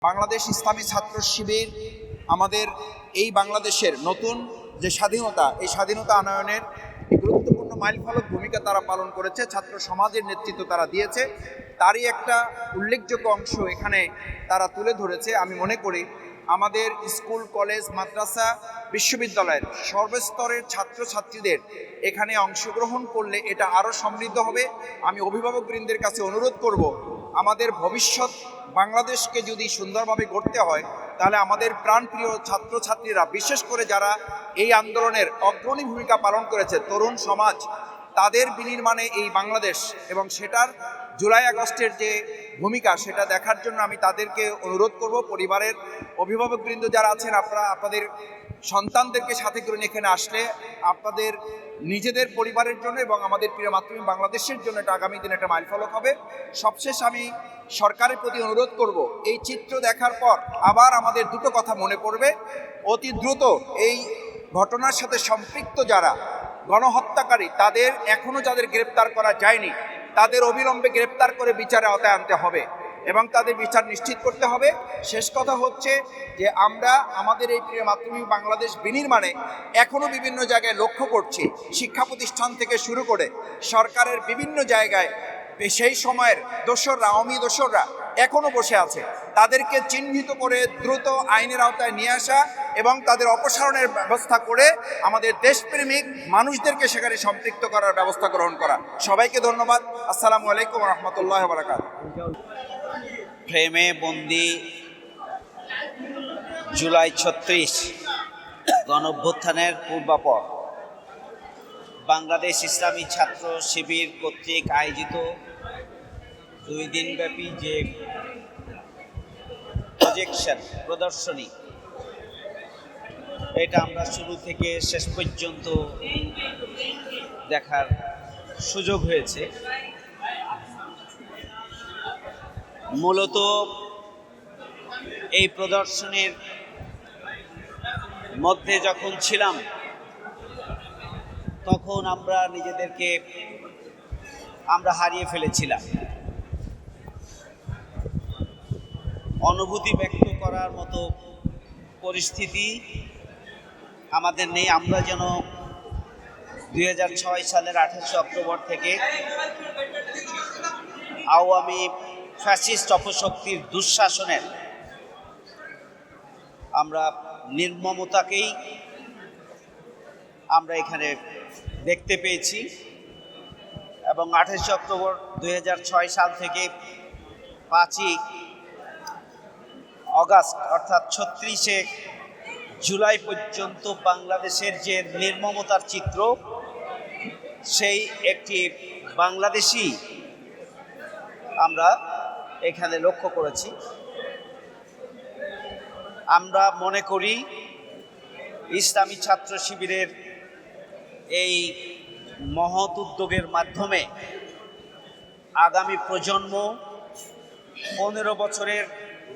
বাংলাদেশ ইসলামী ছাত্র শিবির আমাদের এই বাংলাদেশের নতুন যে স্বাধীনতা, এই স্বাধীনতা আনয়নের গুরুত্বপূর্ণ মাইলফলক ভূমিকা তারা পালন করেছে। ছাত্র সমাজের নেতৃত্ব তারা দিয়েছে, তারই একটা উল্লেখযোগ্য অংশ এখানে তারা তুলে ধরেছে। আমি মনে করি আমাদের স্কুল, কলেজ, মাদ্রাসা, বিশ্ববিদ্যালয়ের সর্বস্তরের ছাত্রছাত্রীদের এখানে অংশগ্রহণ করলে এটা আরও সমৃদ্ধ হবে। আমি অভিভাবকবৃন্দের কাছে অনুরোধ করব, আমাদের ভবিষ্যৎ বাংলাদেশকে যদি সুন্দরভাবে গড়তে হয় তাহলে আমাদের প্রাণপ্রিয় ছাত্রছাত্রীরা, বিশেষ করে যারা এই আন্দোলনের অগ্রণী ভূমিকা পালন করেছে, তরুণ সমাজ, তাদের বিনির্মাণে এই বাংলাদেশ এবং সেটার জুলাই আগস্টের যে ভূমিকা সেটা দেখার জন্য আমি তাদেরকে অনুরোধ করব। পরিবারের অভিভাবকবৃন্দ যারা আছেন, আপনারা আপনাদের সন্তানদেরকে সাথে করে এখানে আসলে আপনাদের নিজেদের পরিবারের জন্য এবং আমাদের প্রিয় মাতৃভূমি বাংলাদেশের জন্য এটা আগামী দিনে একটা মাইলফলক হবে। সবশেষ আমি সরকারের প্রতি অনুরোধ করব, এই চিত্র দেখার পর আবার আমাদের দুটো কথা মনে পড়বে। অতি দ্রুত এই ঘটনার সাথে সম্পৃক্ত যারা গণহত্যাকারী, তাদের এখনও যাদের গ্রেপ্তার করা যায়নি তাদের অবিলম্বে গ্রেপ্তার করে বিচারের আওতায় আনতে হবে এবং তাদের বিচার নিশ্চিত করতে হবে। শেষ কথা হচ্ছে যে আমরা আমাদের এই প্রিয় মাতৃভূমি বাংলাদেশ বিনির্মাণে এখনও বিভিন্ন জায়গায় লক্ষ্য করছি, শিক্ষা প্রতিষ্ঠান থেকে শুরু করে সরকারের বিভিন্ন জায়গায় সেই সময়ের দোসররা, আওয়ামী দোসররা এখনও বসে আছে। তাদেরকে চিহ্নিত করে দ্রুত আইনের আওতায় নিয়ে আসা এবং তাদের অপসারণের ব্যবস্থা করে আমাদের দেশপ্রেমিক মানুষদেরকে সেখানে সম্পৃক্ত করার ব্যবস্থা গ্রহণ করা। সবাইকে ধন্যবাদ। আসসালামু আলাইকুম রহমতুল্লাহ বারাকাতুহু। প্রেমে বন্দি জুলাই ৩৬ গণঅভ্যুত্থানের পূর্বাপর বাংলাদেশ ইসলামী ছাত্র শিবির কর্তৃক আয়োজিত 2 দিনব্যাপী যে প্রদর্শনী, এটা আমরা শুরু থেকে শেষ পর্যন্ত দেখার সুযোগ হয়েছে। মূলত এই প্রদর্শনীর মধ্যে যখন ছিলাম তখন আমরা নিজেদেরকে হারিয়ে ফেলেছিলাম। অনুভূতি ব্যক্ত করার মতো পরিস্থিতি আমাদের নেই। আমরা যেন 2006 সালের 28 অক্টোবর থেকে আওয়ামী ফ্যাসিস্ট অপশক্তির দুঃশাসনের আমরা নির্মমতাকেই আমরা এখানে দেখতে পেয়েছি এবং 28 অক্টোবর 2006 সাল থেকে 5ই অগাস্ট অর্থাৎ 36শে জুলাই পর্যন্ত বাংলাদেশের যে নির্মমতার চিত্র, সেই একটি বাংলাদেশি আমরা এখানে লক্ষ্য করেছি। আমরা মনে করি ইসলামী ছাত্র শিবিরের এই মহৎ উদ্যোগের মাধ্যমে আগামী প্রজন্ম 15 বছরের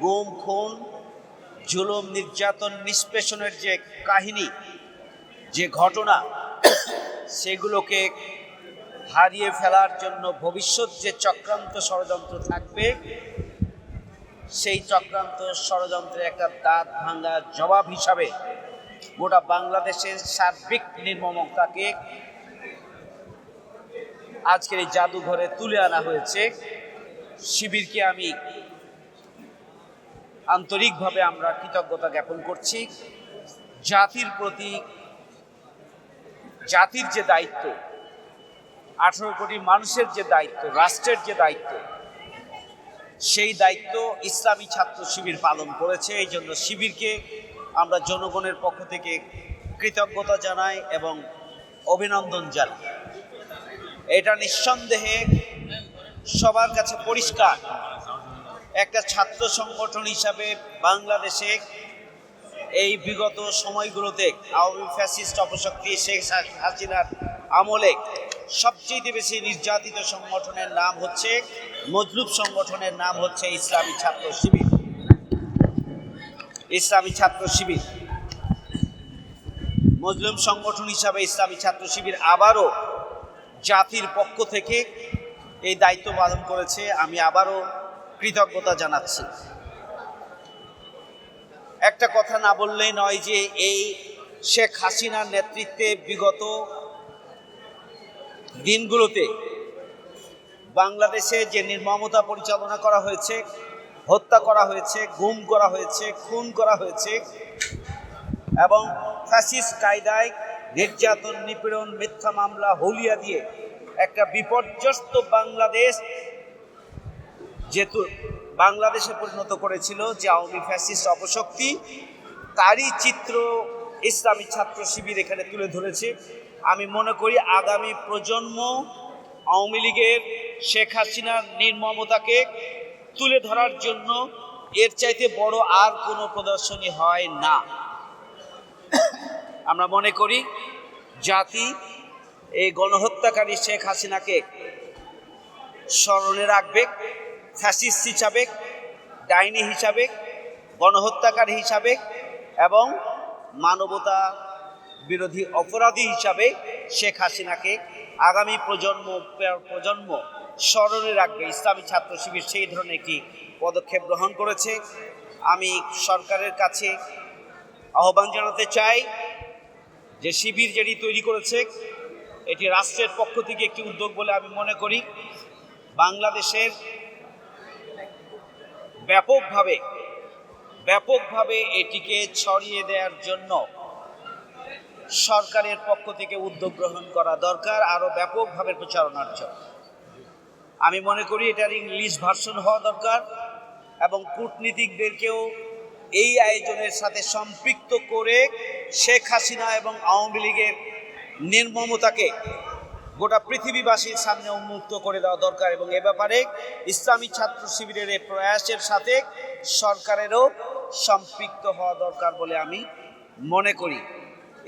গুম, খুন, জুলুম, নির্যাতন, নিষ্পেষণের যে কাহিনী, যে ঘটনা, সেগুলোকে হারিয়ে ফেলার জন্য ভবিষ্যৎ যে চক্রান্ত ষড়যন্ত্র থাকবে, সেই চক্রান্ত ষড়যন্ত্রের একটা দাঁত ভাঙা জবাব হিসাবে গোটা বাংলাদেশের সার্বিক নির্মমতাকে আজকের এই জাদুঘরে তুলে আনা হয়েছে। শিবিরকে আমি আন্তরিকভাবে আমরা কৃতজ্ঞতা জ্ঞাপন করছি। জাতির প্রতি, জাতির যে দায়িত্ব, 18 কোটি মানুষের যে দায়িত্ব, রাষ্ট্রের যে দায়িত্ব, সেই দায়িত্ব ইসলামী ছাত্র শিবির পালন করেছে। এই জন্য শিবিরকে আমরা জনগণের পক্ষ থেকে কৃতজ্ঞতা জানাই এবং অভিনন্দন জানাই। এটা নিঃসন্দেহে সবার কাছে পরিষ্কার, একটা ছাত্র সংগঠন হিসাবে বাংলাদেশে এই বিগত সময়গুলোতে আওয়ামী ফ্যাসিস্ট অপশক্তি শেখ হাসিনার আমলে সবচেয়ে বেশি নির্যাতিত সংগঠনের নাম হচ্ছে, মজলুম সংগঠনের নাম হচ্ছে ইসলামী ছাত্র শিবির। ইসলামী ছাত্র শিবির মজলুম সংগঠন হিসাবে ইসলামী ছাত্র শিবির আবারও জাতির পক্ষ থেকে এই দায়িত্ব পালন করেছে। আমি আবারও কৃতজ্ঞতা জানাচ্ছি। একটা কথা না বললেই নয় যে এই শেখ হাসিনার নেতৃত্বে বিগত দিনগুলোতে বাংলাদেশে যে নির্মমতা পরিচালনা করা হয়েছে, হত্যা করা হয়েছে, গুম করা হয়েছে, খুন করা হয়েছে এবং ফ্যাসিস্ট কায়দায় নির্যাতন, নিপীড়ন, মিথ্যা মামলা, হুলিয়া দিয়ে একটা বিপর্যস্ত বাংলাদেশ যেহেতু বাংলাদেশে পরিণত করেছিল যে আওয়ামী ফ্যাসিস্ট অপশক্তি, তারই চিত্র ইসলামী ছাত্র শিবির এখানে তুলে ধরেছে। আমি মনে করি আগামী প্রজন্ম আওয়ামী লীগের শেখ হাসিনার নির্মমতাকে তুলে ধরার জন্য এর চাইতে বড় আর কোনো প্রদর্শনী হয় না। আমরা মনে করি জাতি এই গণহত্যাকারী শেখ হাসিনাকে স্মরণে রাখবে, ফ্যাসিস্ট হিসাবে, ডাইনি হিসাবে, গণহত্যাকারী হিসাবে এবং মানবতা বিরোধী অপরাধী হিসাবে শেখ হাসিনাকে আগামী প্রজন্ম স্মরণে রাখবে। ইসলামী ছাত্র শিবির সেই ধরনের একটি পদক্ষেপ গ্রহণ করেছে। আমি সরকারের কাছে আহ্বান জানাতে চাই যে শিবির যেটি তৈরি করেছে এটি রাষ্ট্রের পক্ষ থেকে একটি উদ্যোগ বলে আমি মনে করি। বাংলাদেশের ব্যাপকভাবে এটিকে ছড়িয়ে দেওয়ার জন্য সরকারের পক্ষ থেকে উদ্যোগ গ্রহণ করা দরকার, আরও ব্যাপকভাবে প্রচারণার জন্য। আমি মনে করি এটার ইংলিশ ভার্সন হওয়া দরকার এবং কূটনীতিকদেরকেও এই আয়োজনের সাথে সম্পৃক্ত করে শেখ হাসিনা এবং আওয়ামী লীগের নির্মমতাকে গোটা পৃথিবীবাসীর সামনে উন্মুক্ত করে দেওয়া দরকার এবং এ ব্যাপারে ইসলামী ছাত্র শিবিরের এই প্রয়াসের সাথে সরকারেরও সম্পৃক্ত হওয়া দরকার বলে আমি মনে করি।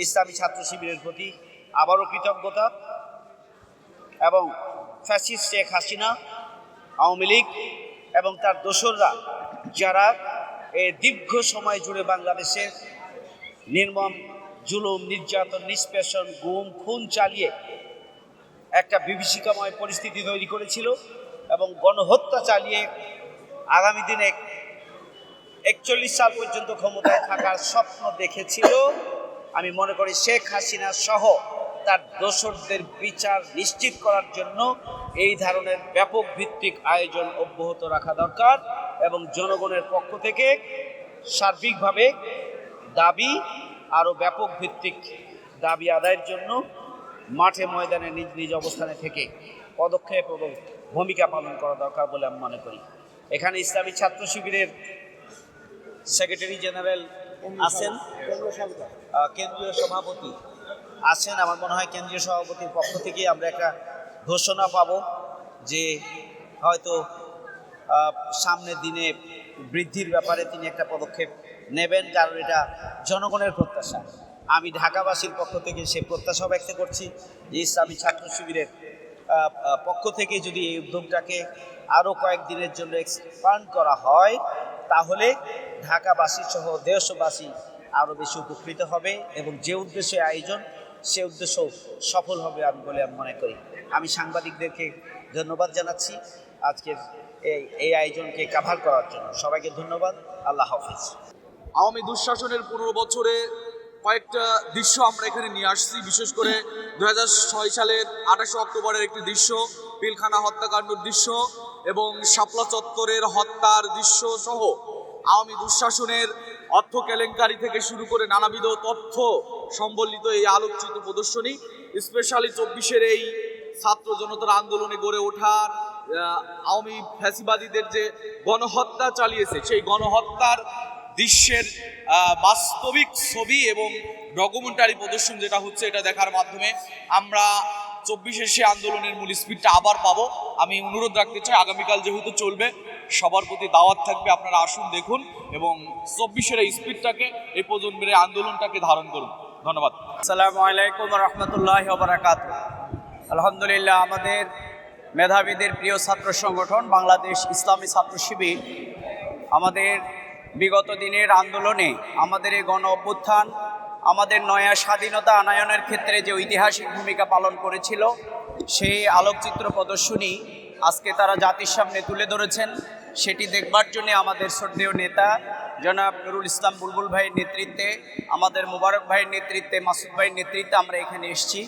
ইসলামী ছাত্র শিবিরের প্রতি আবারও কৃতজ্ঞতা এবং ফ্যাসিস্ট শেখ হাসিনা, আওয়ামী লীগ এবং তার দোসররা যারা এই দীর্ঘ সময় জুড়ে বাংলাদেশের নির্মম জুলুম, নির্যাতন, নিষ্পেষণ, গুম, খুন চালিয়ে একটা বিভীষিকাময় পরিস্থিতি তৈরি করেছিল এবং গণহত্যা চালিয়ে আগামী দিনে 41 সাল পর্যন্ত ক্ষমতায় থাকার স্বপ্ন দেখেছিল। আমি মনে করি শেখ হাসিনা সহ তার দোসরদের বিচার নিশ্চিত করার জন্য এই ধরনের ব্যাপক ভিত্তিক আয়োজন অব্যাহত রাখা দরকার এবং জনগণের পক্ষ থেকে সার্বিকভাবে দাবি আরও ব্যাপক ভিত্তিক দাবি আদায়ের জন্য মাঠে ময়দানে নিজ নিজ অবস্থানে থেকে পদক্ষেপ এবং ভূমিকা পালন করা দরকার বলে আমি মনে করি। এখানে ইসলামী ছাত্র শিবিরের সেক্রেটারি জেনারেল আছেন, কেন্দ্রীয় সভাপতি আছেন। আমার মনে হয় কেন্দ্রীয় সভাপতির পক্ষ থেকে আমরা একটা ঘোষণা পাব যে হয়তো সামনের দিনে বৃদ্ধির ব্যাপারে তিনি একটা পদক্ষেপ নেবেন, কারণ এটা জনগণের প্রত্যাশা। আমি ঢাকাবাসীর পক্ষ থেকে সে প্রত্যাশা ব্যক্ত করছি যে ইসলামী ছাত্র শিবিরের পক্ষ থেকে যদি এই উদ্যোগটাকে আরও কয়েকদিনের জন্য এক্সপান্ড করা হয় তাহলে ঢাকাবাসী সহ দেশবাসী আরও বেশি উপকৃত হবে এবং যে উদ্দেশ্যে আয়োজন সে উদ্দেশ্য সফল হবে আমি বলে আমি মনে করি। আমি সাংবাদিকদেরকে ধন্যবাদ জানাচ্ছি আজকের এই আয়োজনকে কাভার করার জন্য। সবাইকে ধন্যবাদ। আল্লাহ হাফিজ। আওয়ামী দুঃশাসনের 15 বছরে কয়েকটা দৃশ্য আমরা এখানে নিয়ে আসছি। বিশেষ করে 2006 সালের 28 অক্টোবরের একটি দৃশ্য, পিলখানা হত্যাকাণ্ডের দৃশ্য এবং শাপলা চত্বরের হত্যার দৃশ্য সহ আওয়ামী দুঃশাসনের অর্থ কেলেঙ্কারি থেকে শুরু করে নানাবিধ তথ্য সম্বলিত এই আলোকচিত্র প্রদর্শনী, স্পেশালি 24-এর এই ছাত্র জনতার আন্দোলনে গড়ে ওঠার আওয়ামী ফ্যাসিবাদীদের যে গণহত্যা চালিয়েছে সেই গণহত্যার দৃশ্যের বাস্তবিক ছবি এবং ডকুমেন্টারি প্রদর্শন যেটা হচ্ছে এটা দেখার মাধ্যমে আমরা 24-এর সে আন্দোলনের মূল স্পিডটা আবার পাবো। আমি অনুরোধ রাখতে চাই আগামীকাল যেহেতু চলবে সবার প্রতি দাওয়াত থাকবে, আপনারা আসুন দেখুন এবং 24-এর এই স্পিডটাকে এই প্রজন্মের আন্দোলনটাকে ধারণ করুন। ধন্যবাদ। আসসালামু আলাইকুম রহমতুল্লাহি ওয়া বারাকাতুহু। আলহামদুলিল্লাহ, আমাদের মেধাবীদের প্রিয় ছাত্র সংগঠন বাংলাদেশ ইসলামী ছাত্র শিবির আমাদের বিগত দিনের আন্দোলনে আমাদের এই গণ অভ্যুত্থান আমাদের নয়া স্বাধীনতা আনয়নের ক্ষেত্রে যে ঐতিহাসিক ভূমিকা পালন করেছিল সেই আলোকচিত্র প্রদর্শনী আজকে তারা জাতির সামনে তুলে ধরেছেন। সেটি দেখবার জন্য আমাদের শ্রদ্ধেয় নেতা জনাব নুরুল ইসলাম বুলবুল ভাইয়ের নেতৃত্বে, আমাদের মোবারক ভাইয়ের নেতৃত্বে, মাসুদ ভাইয়ের নেতৃত্বে আমরা এখানে এসেছি।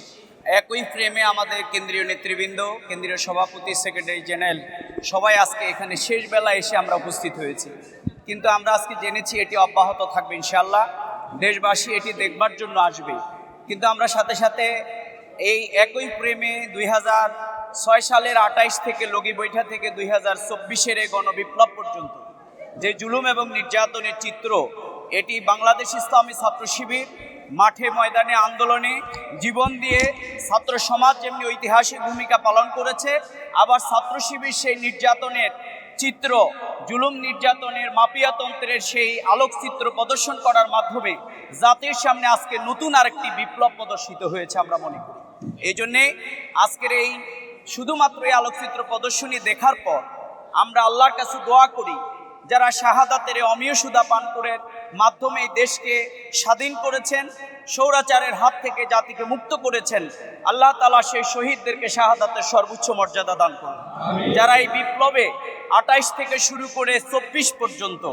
একই ফ্রেমে আমাদের কেন্দ্রীয় নেতৃবৃন্দ, কেন্দ্রীয় সভাপতি, সেক্রেটারি জেনারেল সবাই আজকে এখানে শেষ বেলা এসে আমরা উপস্থিত হয়েছি। কিন্তু আমরা আজকে জেনেছি এটি অব্যাহত থাকবে ইনশাআল্লাহ, দেশবাসী এটি দেখবার জন্য আসবে। কিন্তু আমরা সাথে সাথে এই একই ফ্রেমে 2006 সালের 28 থেকে লগি বৈঠা থেকে 2024-এর এই গণবিপ্লব পর্যন্ত যে জুলুম এবং নির্যাতনের চিত্র, এটি বাংলাদেশ ইসলামী ছাত্র শিবির মাঠে ময়দানে আন্দোলনে জীবন দিয়ে ছাত্র সমাজ যেমনি ঐতিহাসিক ভূমিকা পালন করেছে, আবার ছাত্র শিবির সেই নির্যাতনের চিত্র, জুলুম নির্যাতনের মাফিয়াতন্ত্রের সেই আলোকচিত্র প্রদর্শন করার মাধ্যমে জাতির সামনে আজকে নতুন আরেকটি বিপ্লব প্রদর্শিত হয়েছে আমরা মনে করি। এই জন্যে আজকের এই শুধুমাত্র এই আলোকচিত্র প্রদর্শনী দেখার পর আমরা আল্লাহর কাছে দোয়া করি, যারা শাহাদাতের অমীয় সুদা পান করে মাধ্যমে এই দেশকে স্বাধীন করেছেন, স্বৈরাচারের হাত থেকে জাতিকে মুক্ত করেছেন, আল্লাহ তাআলা সেই শহীদদেরকে শাহাদাতের সর্বোচ্চ মর্যাদা দান করুন। যারা এই বিপ্লবে 28 থেকে শুরু করে 24 পর্যন্ত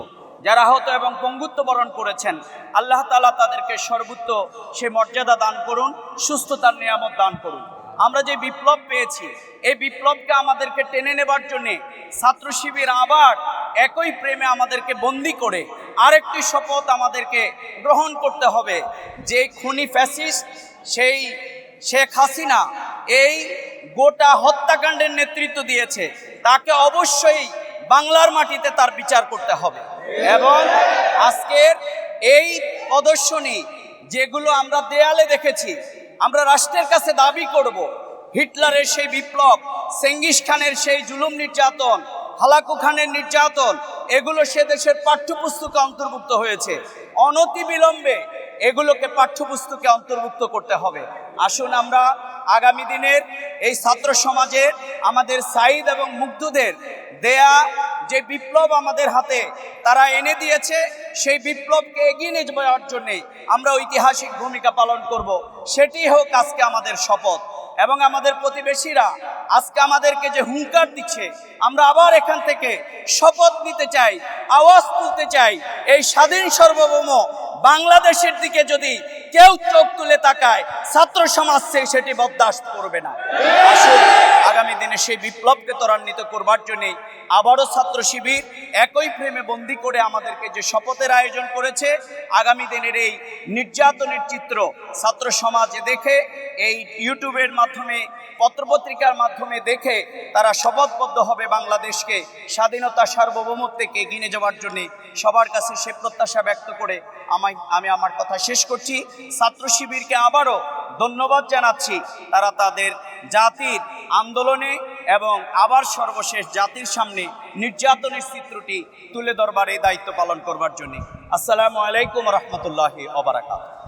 যারা আহত এবং পঙ্গুত্ব বরণ করেছেন, আল্লাহ তাআলা তাদেরকে সর্বোচ্চ সে মর্যাদা দান করুন, সুস্থতার নিয়ামত দান করুন। আমরা যে বিপ্লব পেয়েছি, এই বিপ্লবকে আমাদেরকে টেনে নেবার জন্যে ছাত্র শিবির আবার একই প্রেমে আমাদেরকে বন্দি করে আরেকটি শপথ আমাদেরকে গ্রহণ করতে হবে, যে খুনি ফ্যাসিস্ট সেই শেখ হাসিনা এই গোটা হত্যাকাণ্ডের নেতৃত্ব দিয়েছে, তাকে অবশ্যই বাংলার মাটিতে তার বিচার করতে হবে। এবং আজকের এই প্রদর্শনী যেগুলো আমরা দেয়ালে দেখেছি, আমরা রাষ্ট্রের কাছে দাবি করব, হিটলারের সেই বিপ্লব, চেঙ্গিস খানের সেই জুলুম নির্যাতন, হালাকু খানের নির্যাতন, এগুলো সে দেশের পাঠ্যপুস্তকে অন্তর্ভুক্ত হয়েছে। অনতিবিলম্বে এগুলোকে পাঠ্যপুস্তকে অন্তর্ভুক্ত করতে হবে। আসুন আমরা আগামী দিনের এই ছাত্র সমাজের, আমাদের সাঈদ এবং মুগ্ধদের দেয়া যে বিপ্লব আমাদের হাতে তারা এনে দিয়েছে, সেই বিপ্লবকে এগিয়ে নিয়ে যাওয়ার জন্যে আমরা ঐতিহাসিক ভূমিকা পালন করব। সেটি হোক আজকে আমাদের শপথ। এবং আমাদের প্রতিবেশীরা আজকে আমাদেরকে যে হুঙ্কার দিচ্ছে, আমরা আবার এখান থেকে শপথ নিতে চাই, আওয়াজ তুলতে চাই, এই স্বাধীন সার্বভৌম বাংলাদেশের দিকে যদি কেউ চোখ তুলে তাকায়, ছাত্র সমাজ সেটি বরদাস্ত করবে না। আসুন আগামী দিনে সেই বিপ্লবকে ত্বরান্বিত করবার জন্যে আবারও ছাত্র শিবির একই ফ্রেমে বন্দি করে আমাদেরকে যে শপথের আয়োজন করেছে, আগামী দিনের এই নির্যাতনের চিত্র ছাত্র সমাজে দেখে, এই ইউটিউবের মাধ্যমে, পত্রপত্রিকার মাধ্যমে দেখে তারা শপথবদ্ধ হবে বাংলাদেশকে স্বাধীনতা সার্বভৌমত্বকে এগিয়ে যাওয়ার জন্য। সবার কাছে সে প্রত্যাশা ব্যক্ত করে আমি আমার কথা শেষ করছি। ছাত্র শিবিরকে আবারও ধন্যবাদ জানাচ্ছি, তারা তাদের জাতির আন্দোলনে এবং আবার সর্বশেষ জাতির সামনে নির্যাতনের চিত্রটি তুলে ধরবার এই দায়িত্ব পালন করবার জন্য। আসসালামু আলাইকুম রহমতুল্লাহি ওয়া বারাকাতুহু।